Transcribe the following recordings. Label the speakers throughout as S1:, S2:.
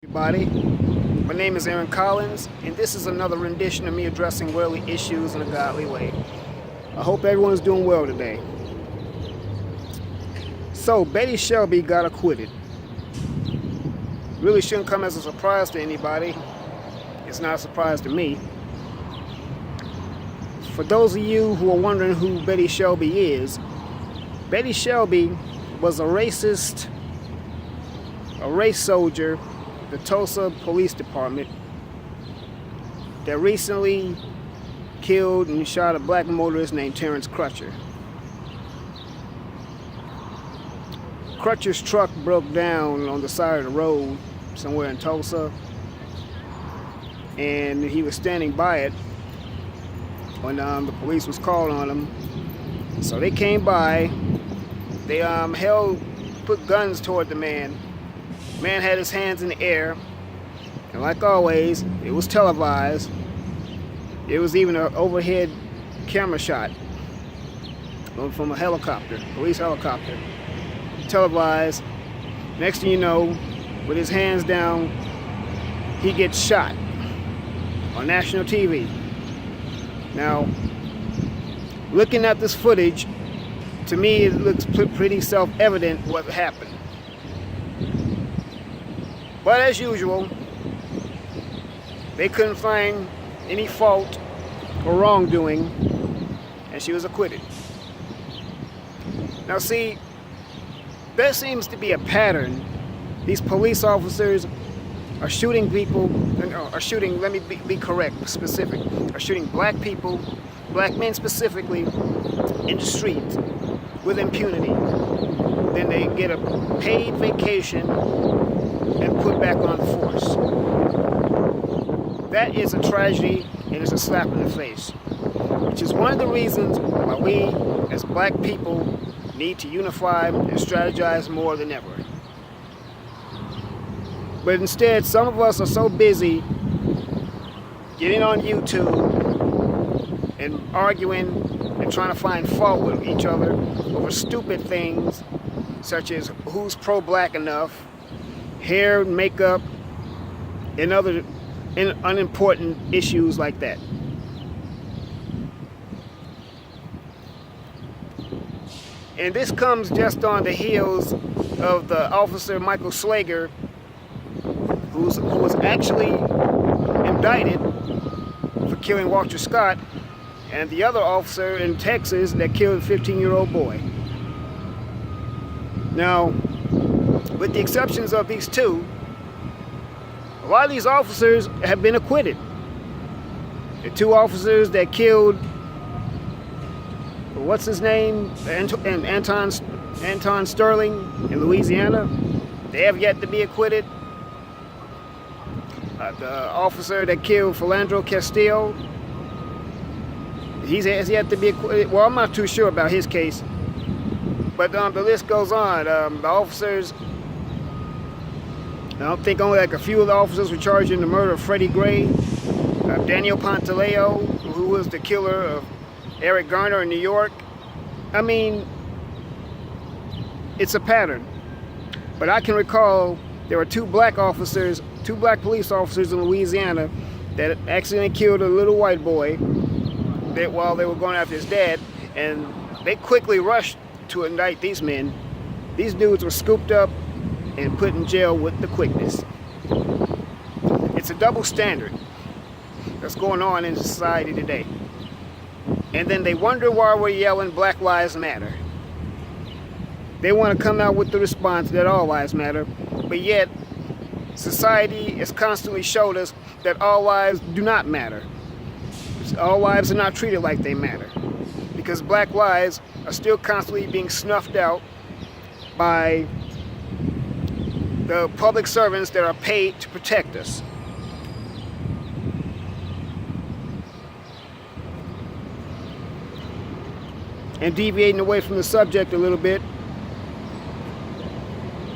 S1: Everybody, my name is Aaron Collins, and this is another rendition of me addressing worldly issues in a godly way. I hope everyone is doing well today. So, Betty Shelby got acquitted. Really shouldn't come as a surprise to anybody. It's not a surprise to me. For those of you who are wondering who Betty Shelby is, Betty Shelby was a racist, a race soldier, the Tulsa Police Department, that recently killed and shot a black motorist named Terrence Crutcher. Crutcher's truck broke down on the side of the road somewhere in Tulsa, and he was standing by it when the police was called on him. So they came by, they put guns toward the man. The man had his hands in the air, and like always, it was televised. It was even an overhead camera shot from a helicopter, police helicopter, televised. Next thing you know, with his hands down, he gets shot on national TV. Now, looking at this footage, to me it looks pretty self-evident what happened. But as usual, they couldn't find any fault or wrongdoing, and she was acquitted. Now see, there seems to be a pattern. These police officers are shooting people, let me be correct, specific, are shooting black people, black men specifically, in the street with impunity. Then they get a paid vacation and put back on the force. That is a tragedy, and it's a slap in the face, which is one of the reasons why we as black people need to unify and strategize more than ever. But instead, some of us are so busy getting on YouTube and arguing and trying to find fault with each other over stupid things such as who's pro-black enough, hair, makeup, and other unimportant issues like that. And this comes just on the heels of the officer Michael Slager, who was actually indicted for killing Walter Scott, and the other officer in Texas that killed a 15-year-old boy. Now, with the exceptions of these two, a lot of these officers have been acquitted. The two officers that killed, what's his name, Anton Sterling in Louisiana, they have yet to be acquitted. The officer that killed Philandro Castillo, he has yet to be acquitted. Well, I'm not too sure about his case, but the list goes on. The officers, I don't think only like a few of the officers were charged in the murder of Freddie Gray. Daniel Pantaleo, who was the killer of Eric Garner in New York. I mean, it's a pattern. But I can recall there were two black police officers in Louisiana that accidentally killed a little white boy while they were going after his dad, and they quickly rushed to indict these men. These dudes were scooped up and put in jail with the quickness. It's a double standard that's going on in society today. And then they wonder why we're yelling Black Lives Matter. They want to come out with the response that all lives matter, but yet society has constantly showed us that all lives do not matter. All lives are not treated like they matter, because black lives are still constantly being snuffed out by the public servants that are paid to protect us. And deviating away from the subject a little bit,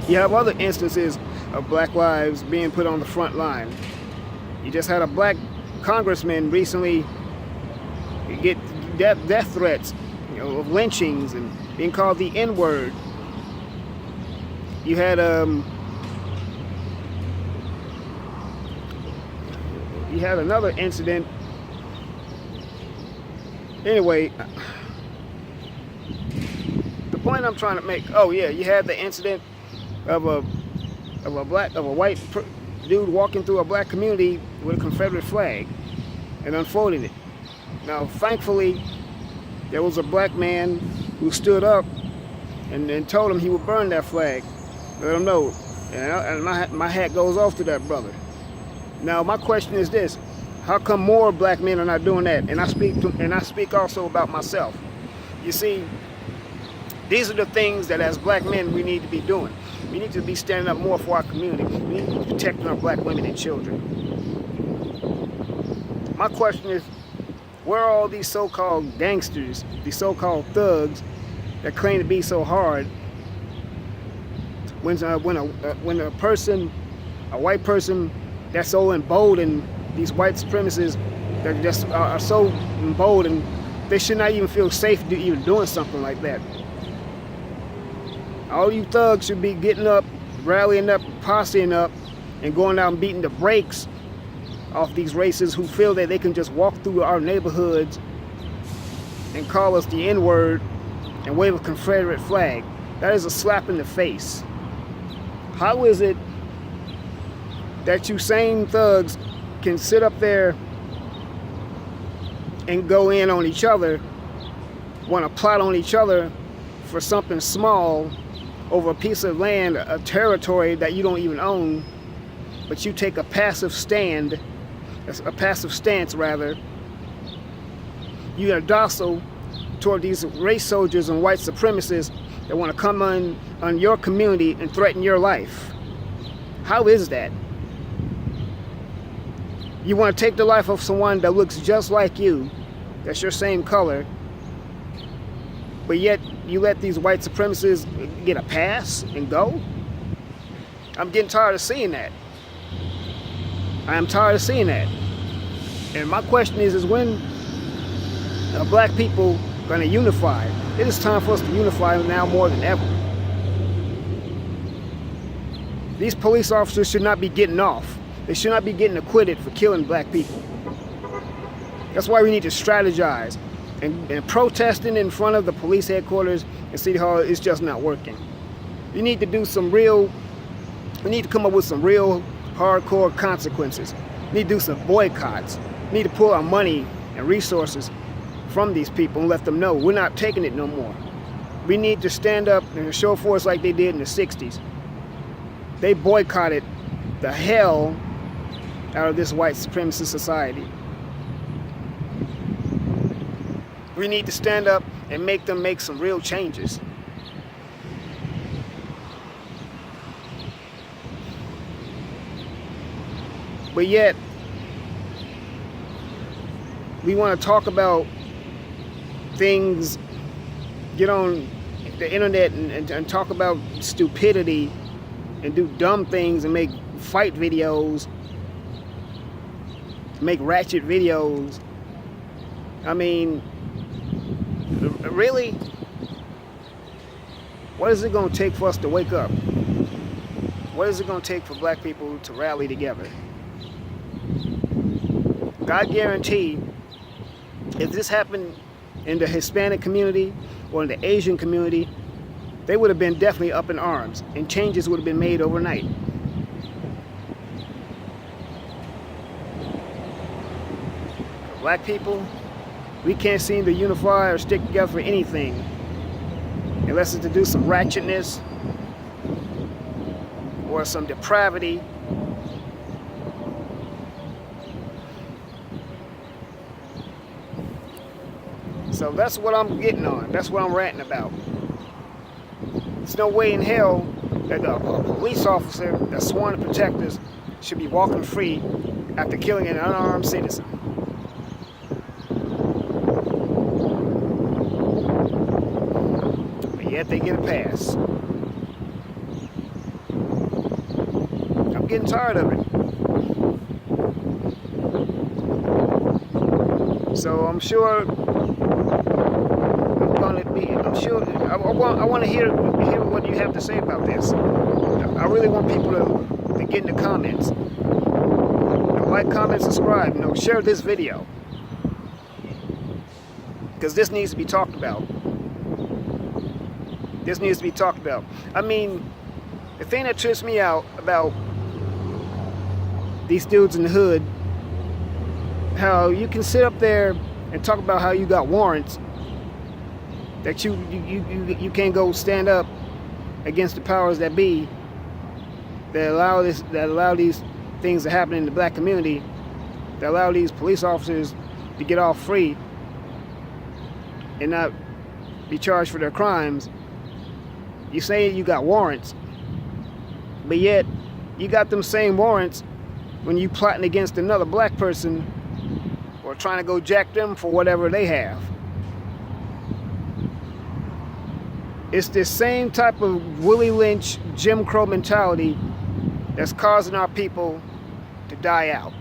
S1: you have other instances of black lives being put on the front line. You just had a black congressman recently get death threats, of lynchings and being called the N-word. You had you had another incident. Anyway, the point I'm trying to make. Oh yeah, you had the incident of a white dude walking through a black community with a Confederate flag and unfolding it. Now, thankfully, there was a black man who stood up and told him he would burn that flag. Let him know. And my hat goes off to that brother. Now, my question is this: how come more black men are not doing that? And I speak also about myself. You see, these are the things that as black men we need to be doing. We need to be standing up more for our community. We need to be protecting our black women and children. My question is, where are all these so-called gangsters, these so-called thugs that claim to be so hard? When a person, a white person that's so emboldened, these white supremacists that just are so emboldened, they should not even feel safe even doing something like that. All you thugs should be getting up, rallying up, posseing up, and going out and beating the brakes off these racists who feel that they can just walk through our neighborhoods and call us the N-word and wave a Confederate flag. That is a slap in the face. How is it that you same thugs can sit up there and go in on each other, want to plot on each other for something small over a piece of land, a territory that you don't even own, but you take a passive stance rather. You are docile toward these race soldiers and white supremacists that want to come on your community and threaten your life. How is that? You want to take the life of someone that looks just like you, that's your same color, but yet you let these white supremacists get a pass and go? I'm getting tired of seeing that. I am tired of seeing that. And my question is when are black people going to unify? It is time for us to unify now more than ever. These police officers should not be getting off. They should not be getting acquitted for killing black people. That's why we need to strategize. And protesting in front of the police headquarters and City Hall is just not working. We need to we need to come up with some real hardcore consequences. We need to do some boycotts. We need to pull our money and resources from these people and let them know we're not taking it no more. We need to stand up and show force like they did in the 60s. They boycotted the hell out of this white supremacist society. We need to stand up and make them make some real changes. But yet, we want to talk about things, get on the internet and talk about stupidity and do dumb things and make fight videos, make ratchet videos. I mean, really? What is it going to take for us to wake up? What is it going to take for black people to rally together? God guarantee, if this happened in the Hispanic community or in the Asian community, they would have been definitely up in arms and changes would have been made overnight. Black people, we can't seem to unify or stick together for anything unless it's to do some ratchetness or some depravity. So that's what I'm getting on. That's what I'm ranting about. There's no way in hell that a police officer that's sworn to protect us should be walking free after killing an unarmed citizen. But yet they get a pass. I'm getting tired of it. So I'm sure I want to hear what you have to say about this. I really want people to get in the comments. A like, comment, subscribe. You know, share this video, because this needs to be talked about. This needs to be talked about. I mean, the thing that trips me out about these dudes in the hood, how you can sit up there and talk about how you got warrants, that you can't go stand up against the powers that be, that allow these things to happen in the black community, that allow these police officers to get off free and not be charged for their crimes. You say you got warrants, but yet you got them same warrants when you plotting against another black person or trying to go jack them for whatever they have. It's this same type of Willie Lynch, Jim Crow mentality that's causing our people to die out.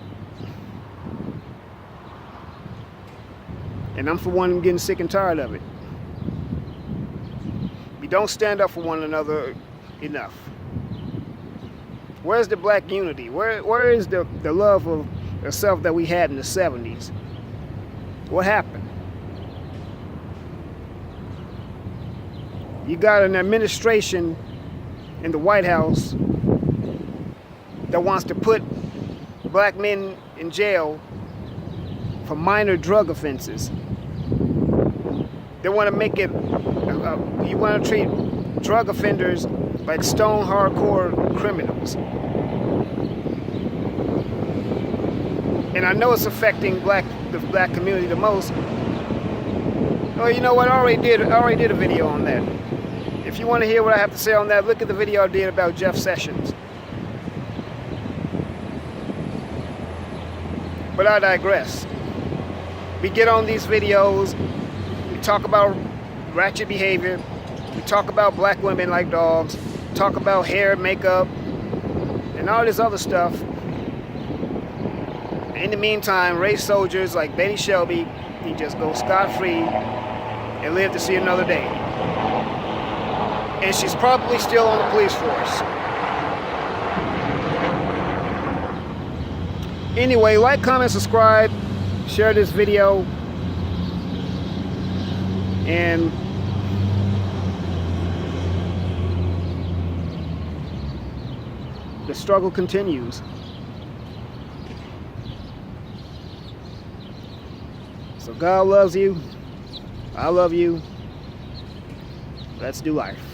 S1: And I'm for one getting sick and tired of it. We don't stand up for one another enough. Where's the black unity? Where is the love of the self that we had in the 70s? What happened? You got an administration in the White House that wants to put black men in jail for minor drug offenses. They want to make it, you want to treat drug offenders like stone hardcore criminals. And I know it's affecting the black community the most. Oh, you know what? I already did a video on that. If you want to hear what I have to say on that, look at the video I did about Jeff Sessions. But I digress. We get on these videos, we talk about ratchet behavior, we talk about black women like dogs, talk about hair, makeup, and all this other stuff. In the meantime, race soldiers like Betty Shelby, he just go scot-free and live to see another day. And she's probably still on the police force. Anyway, like, comment, subscribe, share this video, and the struggle continues. So God loves you. I love you. Let's do life.